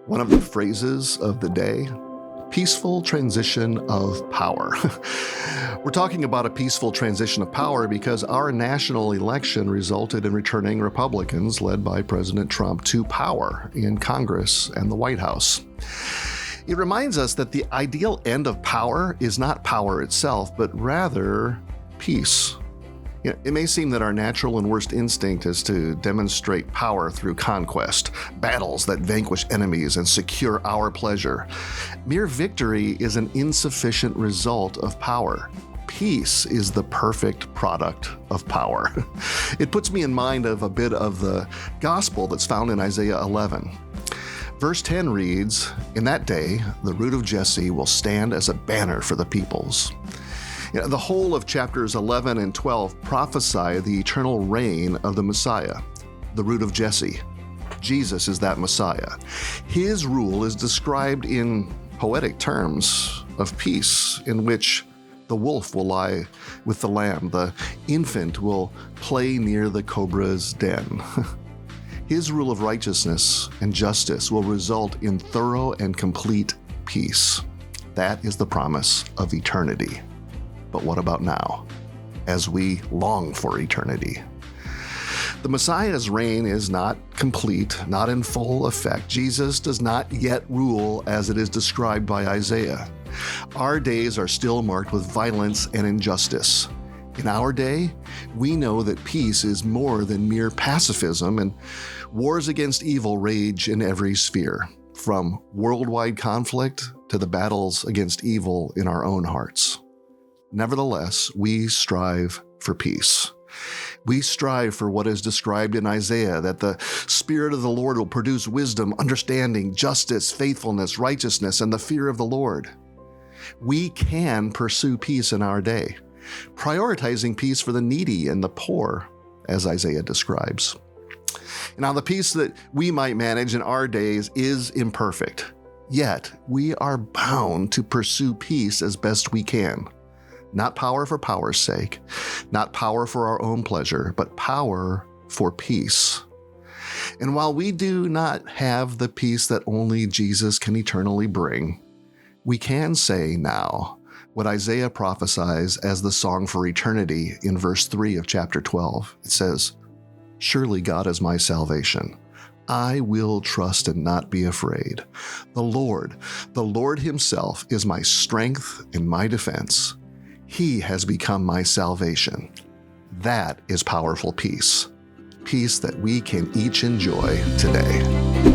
One of the phrases of the day, peaceful transition of power. We're talking about a peaceful transition of power because our national election resulted in returning Republicans led by President Trump to power in Congress and the White House. It reminds us that the ideal end of power is not power itself, but rather peace. It may seem that our natural and worst instinct is to demonstrate power through conquest, battles that vanquish enemies and secure our pleasure. Mere victory is an insufficient result of power. Peace is the perfect product of power. It puts me in mind of a bit of the gospel that's found in Isaiah 11. Verse 10 reads, "In that day, the root of Jesse will stand as a banner for the peoples." The whole of chapters 11 and 12 prophesy the eternal reign of the Messiah, the root of Jesse. Jesus is that Messiah. His rule is described in poetic terms of peace, in which the wolf will lie with the lamb, the infant will play near the cobra's den. His rule of righteousness and justice will result in thorough and complete peace. That is the promise of eternity. But what about now, as we long for eternity? The Messiah's reign is not complete, not in full effect. Jesus does not yet rule as it is described by Isaiah. Our days are still marked with violence and injustice. In our day, we know that peace is more than mere pacifism, and wars against evil rage in every sphere, from worldwide conflict to the battles against evil in our own hearts. Nevertheless, we strive for peace. We strive for what is described in Isaiah, that the Spirit of the Lord will produce wisdom, understanding, justice, faithfulness, righteousness, and the fear of the Lord. We can pursue peace in our day, prioritizing peace for the needy and the poor, as Isaiah describes. Now, the peace that we might manage in our days is imperfect, yet we are bound to pursue peace as best we can. Not power for power's sake, not power for our own pleasure, but power for peace. And while we do not have the peace that only Jesus can eternally bring, we can say now what Isaiah prophesies as the song for eternity in verse 3 of chapter 12. It says, "Surely God is my salvation. I will trust and not be afraid. The Lord himself is my strength and my defense. He has become my salvation." That is powerful peace. Peace that we can each enjoy today.